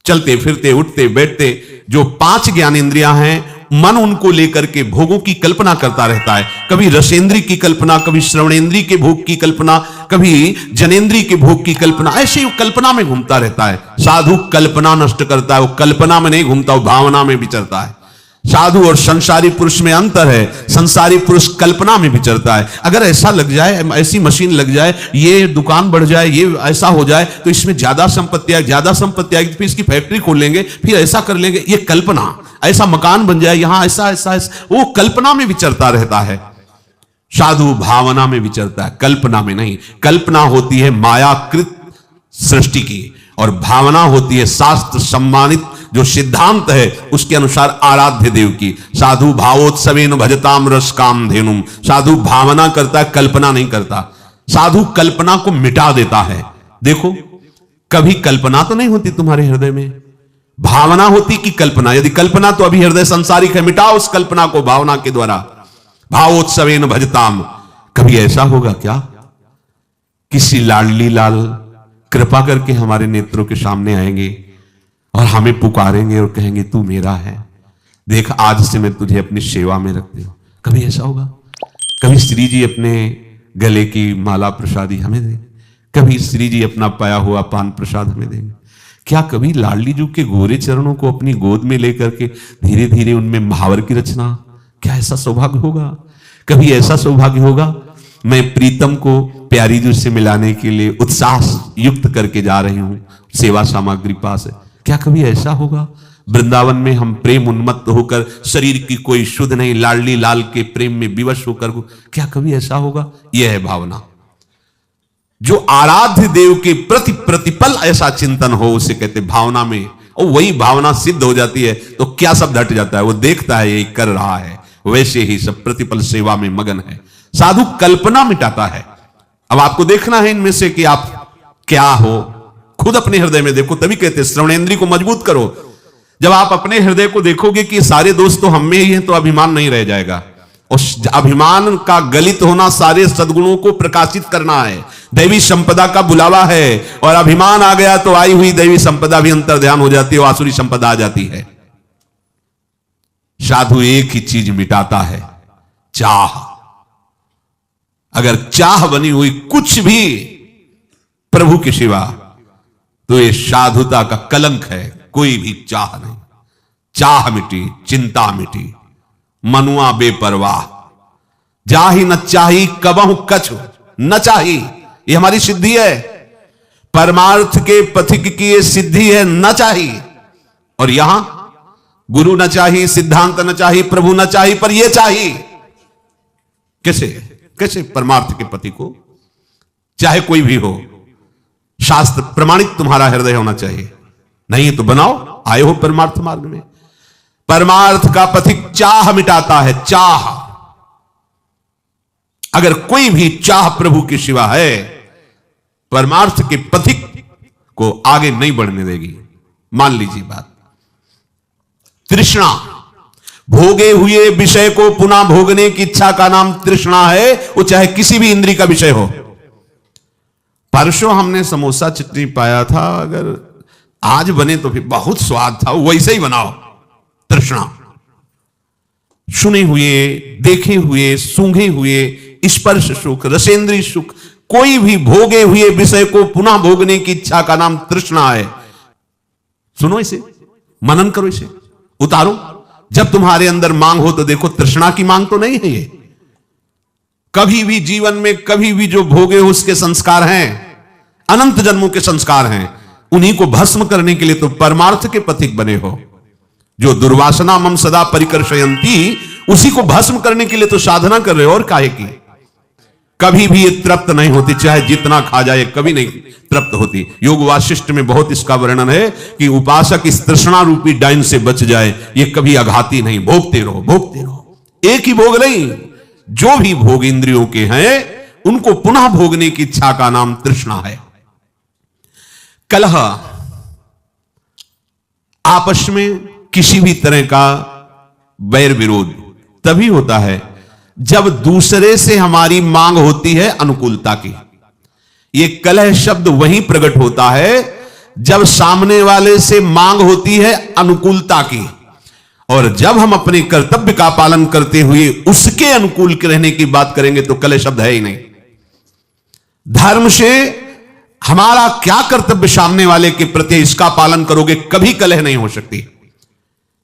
चलते फिरते उठते बैठते जो 5 ज्ञानेंद्रियां हैं, मन उनको लेकर के भोगों की कल्पना करता रहता है। कभी रसेंद्री की कल्पना, कभी श्रवणेंद्री के भोग की कल्पना, कभी जनेंद्री के भोग की कल्पना, ऐसे वो कल्पना में घूमता रहता है। साधु कल्पना नष्ट करता है, वो कल्पना में नहीं घूमता, वो भावना में विचरता है। साधु और संसारी पुरुष में अंतर है, संसारी पुरुष कल्पना में विचरता है। अगर ऐसा लग जाए, ऐसी मशीन लग जाए, ये दुकान बढ़ जाए, ये ऐसा हो जाए तो इसमें ज्यादा संपत्ति आएगी, ज्यादा संपत्ति आएगी, फिर इसकी फैक्ट्री खोल लेंगे, फिर ऐसा कर लेंगे, ये कल्पना, ऐसा मकान बन जाए, यहां ऐसा ऐसा ऐसा, वो कल्पना में विचरता रहता है। साधु भावना में विचरता है, कल्पना में नहीं। कल्पना होती है मायाकृत सृष्टि की और भावना होती है शास्त्र सम्मानित जो सिद्धांत है उसके अनुसार आराध्य देव की। साधु भावोत्सवेन भजताम रस काम धेनुम। साधु भावना करता है, कल्पना नहीं करता। साधु कल्पना को मिटा देता है। देखो, कभी कल्पना तो नहीं होती तुम्हारे हृदय में, भावना होती कि कल्पना। यदि कल्पना तो अभी हृदय संसारिक है, मिटाओ उस कल्पना को भावना के द्वारा। भावोत्सवेन भजताम। कभी ऐसा होगा क्या, किसी लाडली लाल कृपा करके हमारे नेत्रों के सामने आएंगे और हमें पुकारेंगे और कहेंगे तू मेरा है, देख आज से मैं तुझे अपनी सेवा में रखती हूं। कभी ऐसा होगा? कभी श्री जी अपने गले की माला प्रसादी हमें देंगे, कभी श्री जी अपना पाया हुआ पान प्रसाद हमें देंगे। क्या कभी लाडली जी के गोरे चरणों को अपनी गोद में लेकर के धीरे धीरे उनमें महावर की रचना, क्या ऐसा सौभाग्य होगा? कभी ऐसा सौभाग्य होगा मैं प्रीतम को प्यारी जी से मिलाने के लिए उत्साह युक्त करके जा रही हूं सेवा सामग्री पास है, क्या कभी ऐसा होगा? वृंदावन में हम प्रेम उन्मत्त होकर, शरीर की कोई शुद्ध नहीं, लाडली लाल के प्रेम में विवश होकर, क्या कभी ऐसा होगा? यह है भावना। जो आराध्य देव के प्रति प्रतिपल ऐसा चिंतन हो उसे कहते भावना में, और वही भावना सिद्ध हो जाती है तो क्या सब हट जाता है। वो देखता है ये कर रहा है, वैसे ही सब प्रतिपल सेवा में मगन है। साधु कल्पना मिटाता है। अब आपको देखना है इनमें से कि आप क्या हो, खुद अपने हृदय में देखो, तभी कहते श्रवणेंद्री को मजबूत करो। जब आप अपने हृदय को देखोगे कि सारे दोस्त तो हम में ही हैं, तो अभिमान नहीं रह जाएगा। उस अभिमान का गलित होना सारे सद्गुणों को प्रकाशित करना है, दैवी संपदा का बुलावा है। और अभिमान आ गया तो आई हुई दैवी संपदा भी अंतर्ध्यान हो जाती है, आसुरी संपदा आ जाती है। साधु एक ही चीज मिटाता है, चाह। अगर चाह बनी हुई कुछ भी प्रभु के सिवा तो ये साधुता का कलंक है। कोई भी चाह नहीं, चाह मिटी, चिंता मिटी, मनुआ बेपरवाह, जाही न चाही कबहु कछु न चाही। ये हमारी सिद्धि है, परमार्थ के पथिक की ये सिद्धि है, न चाही। और यहां गुरु न चाही, सिद्धांत न चाही, प्रभु न चाही, पर यह चाही। कैसे कैसे परमार्थ के पति को, चाहे कोई भी हो, शास्त्र प्रमाणित तुम्हारा हृदय होना चाहिए। नहीं तो बनाओ, आए हो परमार्थ मार्ग में। परमार्थ का पथिक चाह मिटाता है, चाह। अगर कोई भी चाह प्रभु के सिवा है, परमार्थ के पथिक को आगे नहीं बढ़ने देगी। मान लीजिए बात, तृष्णा, भोगे हुए विषय को पुनः भोगने की इच्छा का नाम तृष्णा है। वो चाहे किसी भी इंद्री का विषय हो। परसों हमने समोसा चटनी पाया था, अगर आज बने तो फिर बहुत स्वाद था, वैसे ही बनाओ। तृष्णा, सुने हुए, देखे हुए, सूंघे हुए स्पर्श सुख, रसेंद्री सुख, कोई भी भोगे हुए विषय को पुनः भोगने की इच्छा का नाम तृष्णा है। सुनो इसे, मनन करो, इसे उतारो। जब तुम्हारे अंदर मांग हो तो देखो तृष्णा की मांग तो नहीं है ये। कभी भी जीवन में कभी भी जो भोगे हो उसके संस्कार हैं, अनंत जन्मों के संस्कार हैं। उन्हीं को भस्म करने के लिए तो परमार्थ के पथिक बने हो। जो दुर्वासना मम सदा परिकर्षयन्ति, उसी को भस्म करने के लिए तो साधना कर रहे हो। और काहे की? कभी भी ये तृप्त नहीं होती, चाहे जितना खा जाए कभी नहीं तृप्त होती। योग वासिष्ठ में बहुत इसका वर्णन है कि उपासक इस तृष्णा रूपी डाइन से बच जाए, ये कभी आघाती नहीं। भोगते रहो, भोगते रहो। एक ही भोग नहीं, जो भी भोग इंद्रियों के हैं उनको पुनः भोगने की इच्छा का नाम तृष्णा है। कलह, आपस में किसी भी तरह का वैर विरोध तभी होता है जब दूसरे से हमारी मांग होती है अनुकूलता की। यह कलह शब्द वहीं प्रकट होता है जब सामने वाले से मांग होती है अनुकूलता की, और जब हम अपने कर्तव्य का पालन करते हुए उसके अनुकूल रहने की बात करेंगे तो कलह शब्द है ही नहीं। धर्म से हमारा क्या कर्तव्य सामने वाले के प्रति, इसका पालन करोगे, कभी कलह नहीं हो सकती।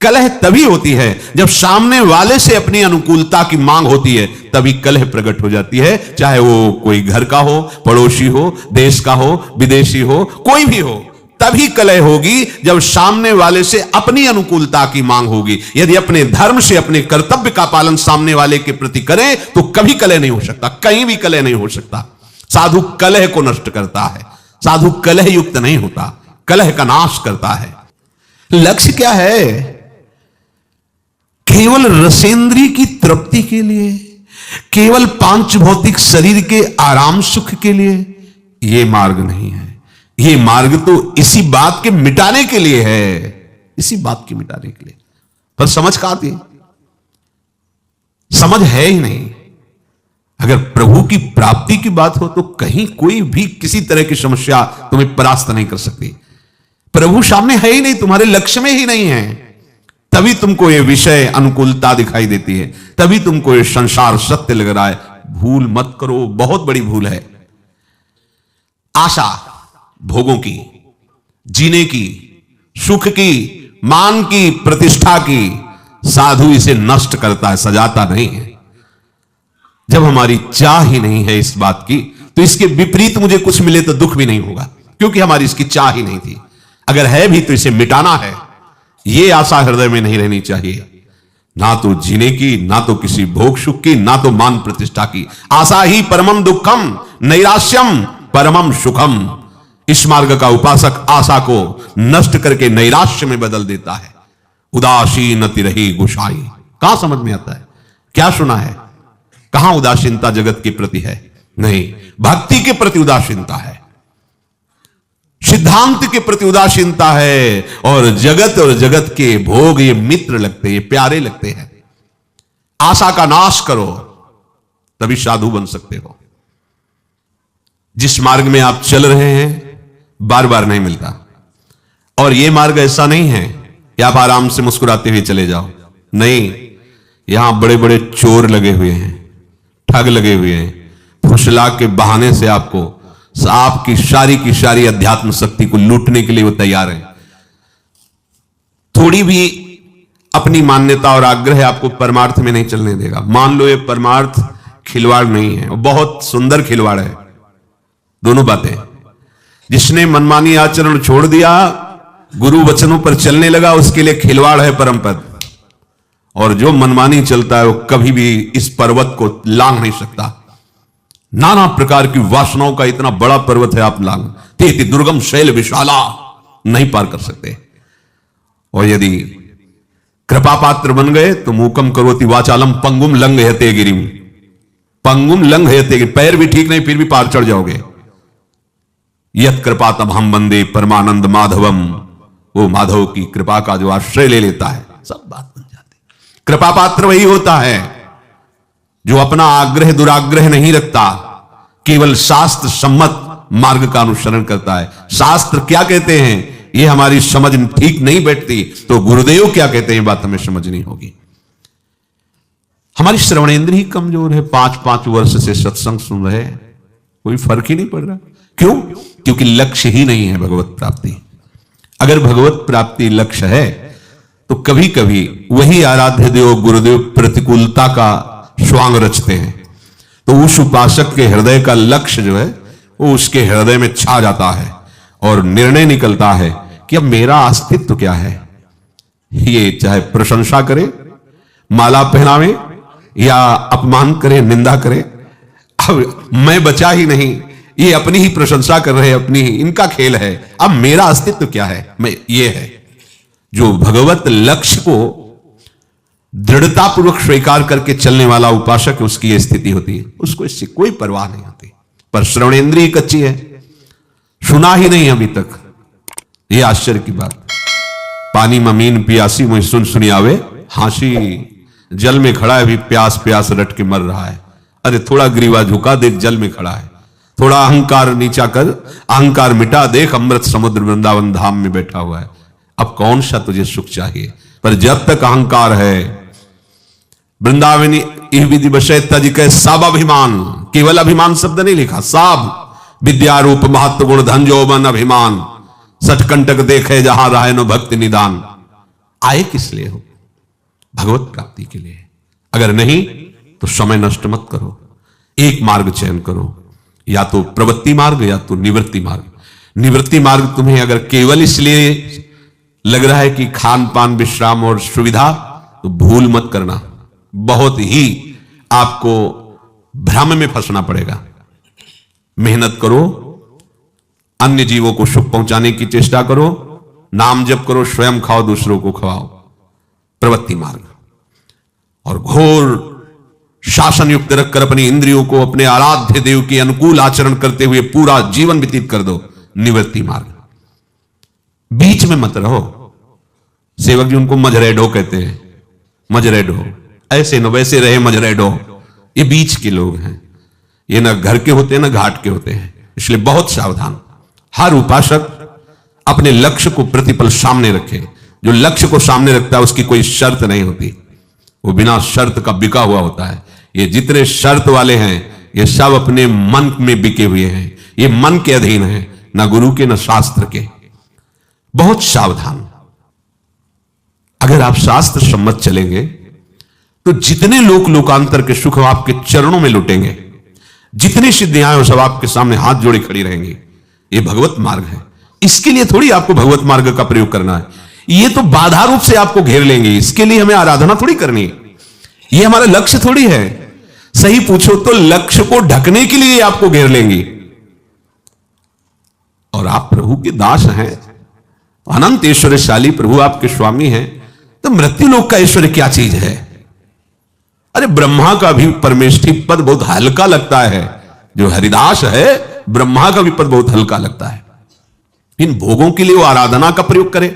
कलह तभी होती है जब सामने वाले से अपनी अनुकूलता की मांग होती है, तभी कलह प्रकट हो जाती है। चाहे वो कोई घर का हो, पड़ोसी हो, देश का हो, विदेशी हो, कोई भी हो, तभी कलह होगी जब सामने वाले से अपनी अनुकूलता की मांग होगी। यदि अपने धर्म से अपने कर्तव्य का पालन सामने वाले के प्रति करें तो कभी कलह नहीं हो सकता, कहीं भी कलह नहीं हो सकता। साधु कलह को नष्ट करता है, साधु कलह युक्त नहीं होता, कलह का नाश करता है। लक्ष्य क्या है? केवल रसेंद्री की तृप्ति के लिए, केवल पांच भौतिक शरीर के आराम सुख के लिए यह मार्ग नहीं है। ये मार्ग तो इसी बात के मिटाने के लिए है, इसी बात के मिटाने के लिए। पर समझ कहां आती है? समझ है ही नहीं। अगर प्रभु की प्राप्ति की बात हो तो कहीं कोई भी किसी तरह की समस्या तुम्हें परास्त नहीं कर सकती। प्रभु सामने है ही नहीं, तुम्हारे लक्ष्य में ही नहीं है, तभी तुमको ये विषय अनुकूलता दिखाई देती है, तभी तुमको ये संसार सत्य लग रहा है। भूल मत करो, बहुत बड़ी भूल है। आशा भोगों की, जीने की, सुख की, मान की, प्रतिष्ठा की, साधु इसे नष्ट करता है, सजाता नहीं है। जब हमारी चाह ही नहीं है इस बात की, तो इसके विपरीत मुझे कुछ मिले तो दुख भी नहीं होगा, क्योंकि हमारी इसकी चाह ही नहीं थी। अगर है भी तो इसे मिटाना है, यह आशा हृदय में नहीं रहनी चाहिए, ना तो जीने की, ना तो किसी भोग सुख की, ना तो मान प्रतिष्ठा की। आशा ही परमम दुखम, नैराश्यम परमम सुखम। इस मार्ग का उपासक आशा को नष्ट करके नैराश्य में बदल देता है। उदासीनति रही गुसाई, कहां समझ में आता है? क्या सुना है? कहां उदासीनता जगत के प्रति है? नहीं, भक्ति के प्रति उदासीनता है, सिद्धांत के प्रति उदासीनता है, और जगत के भोग ये मित्र लगते हैं, ये प्यारे लगते हैं। आशा का नाश करो, तभी साधु बन सकते हो। जिस मार्ग में आप चल रहे हैं बार बार नहीं मिलता, और यह मार्ग ऐसा नहीं है कि आप आराम से मुस्कुराते हुए चले जाओ। नहीं, यहां बड़े बड़े चोर लगे हुए हैं, ठग लगे हुए हैं, फुसला के बहाने से आपको आपकी सारी अध्यात्म शक्ति को लूटने के लिए वो तैयार है। थोड़ी भी अपनी मान्यता और आग्रह आपको परमार्थ में नहीं चलने देगा। मान लो ये परमार्थ खिलवाड़ नहीं है, बहुत सुंदर खिलवाड़ है। दोनों बातें, जिसने मनमानी आचरण छोड़ दिया, गुरु वचनों पर चलने लगा, उसके लिए खिलवाड़ है परम पद। और जो मनमानी चलता है वो कभी भी इस पर्वत को लांघ नहीं सकता। नाना प्रकार की वासनाओं का इतना बड़ा पर्वत है, आप लांघ तेति दुर्गम शैल विशाला नहीं पार कर सकते। और यदि कृपा पात्र बन गए तो मूकम करोति वाचालम पंगुम लंघयते गिरिम। पंगुम लंघयते, पैर भी ठीक नहीं फिर भी पार चढ़ जाओगे। यत कृपा तब हम बंदे परमानंद माधवम, वो माधव की कृपा का जो आश्रय ले लेता है, सब बात बन जाती। कृपा पात्र वही होता है जो अपना आग्रह दुराग्रह नहीं रखता, केवल शास्त्र सम्मत मार्ग का अनुसरण करता है। शास्त्र क्या कहते हैं ये हमारी समझ ठीक नहीं बैठती, तो गुरुदेव क्या कहते हैं बात हमें समझनी होगी। हमारी श्रवणेंद्रिय कमजोर है, 5-5 वर्ष से सत्संग सुन रहे, कोई फर्क ही नहीं पड़ रहा। क्यों? क्योंकि लक्ष्य ही नहीं है भगवत प्राप्ति। अगर भगवत प्राप्ति लक्ष्य है तो कभी कभी वही आराध्य देव गुरुदेव प्रतिकूलता का स्वांग रचते हैं, तो उस उपासक के हृदय का लक्ष्य जो है वो उसके हृदय में छा जाता है और निर्णय निकलता है कि अब मेरा अस्तित्व क्या है। ये चाहे प्रशंसा करे, माला पहनावे या अपमान करे, निंदा करे, अब मैं बचा ही नहीं, ये अपनी ही प्रशंसा कर रहे हैं, अपनी ही इनका खेल है। अब मेरा अस्तित्व क्या है? मैं ये है। जो भगवत लक्ष्य को दृढ़तापूर्वक स्वीकार करके चलने वाला उपासक है, उसकी यह स्थिति होती है, उसको इससे कोई परवाह नहीं होती। पर श्रवणेंद्रिय कच्ची है, सुना ही नहीं अभी तक। यह आश्चर्य की बात। पानी ममीन पियासी मुझे सुन सुनी आवे हांसी, जल में खड़ा है, अभी प्यास प्यास रट के मर रहा है। अरे थोड़ा ग्रीवा झुका, देख जल में खड़ा है। थोड़ा अहंकार नीचा कर, अहंकार मिटा, देख अमृत समुद्र वृंदावन धाम में बैठा हुआ है। अब कौन सा तुझे सुख चाहिए? पर जब तक अहंकार है, वृंदावनी विधि विषय तज के सब अभिमान, केवल अभिमान शब्द नहीं लिखा, सब विद्या रूप महत्व गुण धन यौवन अभिमान, सठकंटक देखे जहां रहे नो भक्ति निदान। आए किस लिए हो? भगवत प्राप्ति के लिए। अगर नहीं तो समय नष्ट मत करो, एक मार्ग चयन करो, या तो प्रवृत्ति मार्ग या तो निवृत्ति मार्ग। निवृत्ति मार्ग तुम्हें अगर केवल इसलिए लग रहा है कि खान पान विश्राम और सुविधा, तो भूल मत करना, बहुत ही आपको भ्रम में फंसना पड़ेगा। मेहनत करो, अन्य जीवों को सुख पहुंचाने की चेष्टा करो, नाम जप करो, स्वयं खाओ, दूसरों को खवाओ, प्रवृत्ति मार्ग। और घोर शासन युक्त रखकर अपनी इंद्रियों को अपने आराध्य देव के अनुकूल आचरण करते हुए पूरा जीवन व्यतीत कर दो, निवृत्ति मार्ग। बीच में मत रहो। सेवक जी उनको मजरेडो कहते हैं, मजरेडो, ऐसे न वैसे रहे मजरेडो, ये बीच के लोग हैं, ये ना घर के होते हैं ना घाट के होते हैं। इसलिए बहुत सावधान। हर उपासक अपने लक्ष्य को प्रतिपल सामने रखे। जो लक्ष्य को सामने रखता है उसकी कोई शर्त नहीं होती, वो बिना शर्त का बिका हुआ होता है। ये जितने शर्त वाले हैं ये सब अपने मन में बिके हुए हैं, ये मन के अधीन है, ना गुरु के ना शास्त्र के। बहुत सावधान। अगर आप शास्त्र सम्मत चलेंगे तो जितने लोकांतर के सुख आपके चरणों में लुटेंगे, जितनी सिद्धियां हैं सब आपके सामने हाथ जोड़े खड़ी रहेंगी। ये भगवत मार्ग है। इसके लिए थोड़ी आपको भगवत मार्ग का प्रयोग करना है, ये तो बाधा रूप से आपको घेर लेंगे। इसके लिए हमें आराधना थोड़ी करनी है, ये हमारा लक्ष्य थोड़ी है। सही पूछो तो लक्ष्य को ढकने के लिए आपको घेर लेंगी। और आप प्रभु के दास हैं, अनंत ऐश्वर्यशाली प्रभु आपके स्वामी हैं, तो मृत्यु लोक का ऐश्वर्य क्या चीज है? अरे ब्रह्मा का भी परमेष्ठी पद बहुत हल्का लगता है। जो हरिदास है ब्रह्मा का भी पद बहुत हल्का लगता है। इन भोगों के लिए वो आराधना का प्रयोग करे,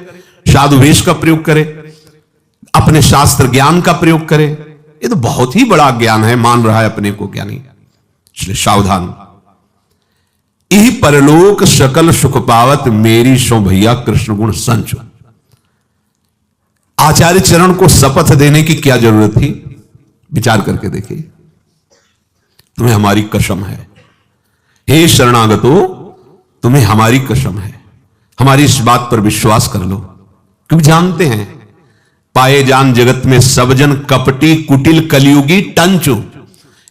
साधु वेश का प्रयोग करे, अपने शास्त्र ज्ञान का प्रयोग करे। ये तो बहुत ही बड़ा ज्ञान है, मान रहा है अपने को ज्ञानी। इसलिए सावधान। यही परलोक सकल सुख पावत, मेरी सो भैया कृष्ण गुण संचो। आचार्य चरण को शपथ देने की क्या जरूरत थी? विचार करके देखिए। तुम्हें हमारी कसम है, हे शरणागतो, तुम्हें हमारी कसम है, हमारी इस बात पर विश्वास कर लो। क्योंकि जानते हैं पाए जान जगत में सब जन कपटी कुटिल कलयुगी टंचु।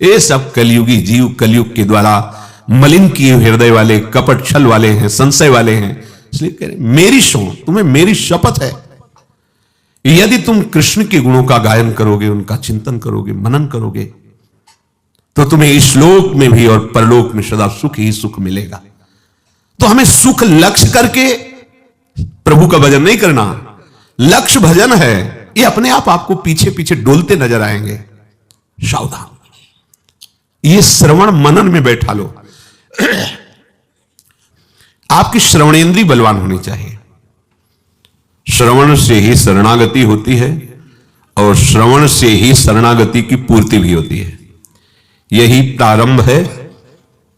ये सब कलयुगी जीव कलयुग के द्वारा मलिन किए हृदय वाले, कपट छल वाले हैं, संशय वाले हैं। इसलिए कह रहे मेरी सो, तुम्हें मेरी शपथ है, यदि तुम कृष्ण के गुणों का गायन करोगे, उनका चिंतन करोगे, मनन करोगे, तो तुम्हें इस लोक में भी और परलोक में सदा सुख ही सुख मिलेगा। तो हमें सुख लक्ष्य करके प्रभु का भजन नहीं करना। लक्ष्य भजन है, ये अपने आप आपको पीछे पीछे डोलते नजर आएंगे। सावधान। ये श्रवण मनन में बैठा लो। आपकी श्रवणेंद्री बलवान होनी चाहिए। श्रवण से ही शरणागति होती है और श्रवण से ही शरणागति की पूर्ति भी होती है। यही प्रारंभ है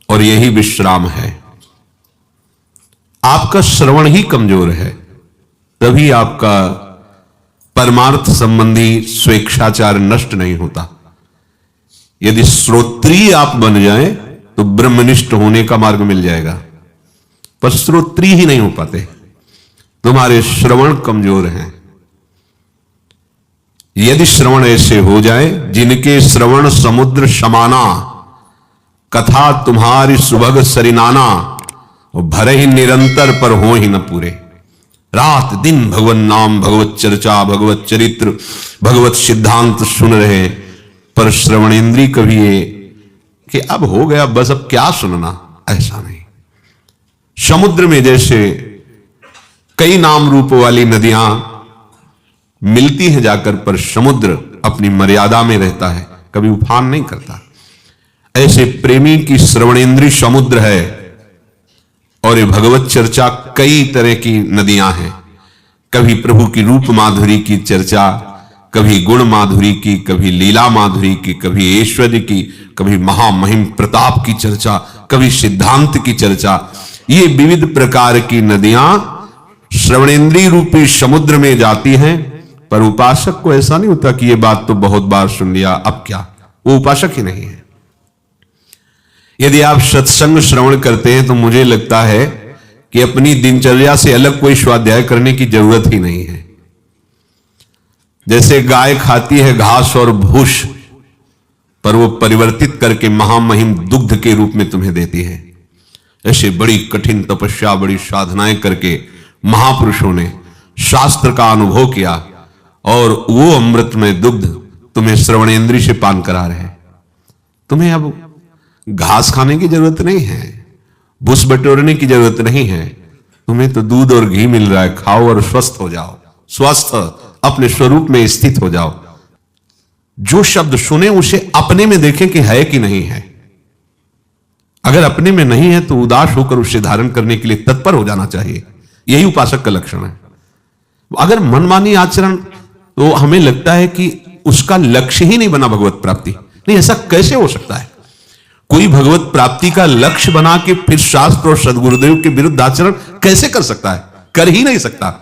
और यही विश्राम है। आपका श्रवण ही कमजोर है, तभी आपका परमार्थ संबंधी स्वेच्छाचार नष्ट नहीं होता। यदि श्रोत्रिय आप बन जाएं तो ब्रह्मनिष्ठ होने का मार्ग मिल जाएगा, पर श्रोत्रिय ही नहीं हो पाते। तुम्हारे श्रवण कमजोर हैं। यदि श्रवण ऐसे हो जाए जिनके श्रवण समुद्र समाना, कथा तुम्हारी सुभग सरिनाना, और भरे ही निरंतर पर हो ही न पूरे। रात दिन भगवत नाम, भगवत चर्चा, भगवत चरित्र, भगवत सिद्धांत सुन रहे, पर श्रवणेंद्री कभी ये कि अब हो गया बस, अब क्या सुनना, ऐसा नहीं। समुद्र में जैसे कई नाम रूप वाली नदियां मिलती हैं जाकर, पर समुद्र अपनी मर्यादा में रहता है, कभी उफान नहीं करता। ऐसे प्रेमी की श्रवणेंद्री समुद्र है और ये भगवत चर्चा कई तरह की नदियां हैं। कभी प्रभु की रूप माधुरी की चर्चा, कभी गुण माधुरी की, कभी लीला माधुरी की, कभी ऐश्वर्य की, कभी महामहिम प्रताप की चर्चा, कभी सिद्धांत की चर्चा। ये विविध प्रकार की नदियां श्रवणेंद्रिय रूपी समुद्र में जाती हैं, पर उपासक को ऐसा नहीं होता कि ये बात तो बहुत बार सुन लिया, अब क्या। वो उपासक ही नहीं है। यदि आप सत्संग श्रवण करते हैं तो मुझे लगता है कि अपनी दिनचर्या से अलग कोई स्वाध्याय करने की जरूरत ही नहीं है। जैसे गाय खाती है घास और भूष, पर वो परिवर्तित करके महामहिम दुग्ध के रूप में तुम्हें देती है, ऐसे बड़ी कठिन तपस्या, बड़ी साधनाएं करके महापुरुषों ने शास्त्र का अनुभव किया और वो अमृतमय दुग्ध तुम्हें श्रवणेंद्रिय से पान करा रहे हैं। तुम्हें अब घास खाने की जरूरत नहीं है, भूस बटोरने की जरूरत नहीं है, तुम्हें तो दूध और घी मिल रहा है। खाओ और स्वस्थ हो जाओ, स्वस्थ अपने स्वरूप में स्थित हो जाओ। जो शब्द सुने उसे अपने में देखें कि है कि नहीं है। अगर अपने में नहीं है तो उदास होकर उसे धारण करने के लिए तत्पर हो जाना चाहिए। यही उपासक का लक्षण है। अगर मनमानी आचरण, तो हमें लगता है कि उसका लक्ष्य ही नहीं बना भगवत प्राप्ति। नहीं, ऐसा कैसे हो सकता है? कोई भगवत प्राप्ति का लक्ष्य बना के फिर शास्त्र और सदगुरुदेव के विरुद्ध आचरण कैसे कर सकता है? कर ही नहीं सकता।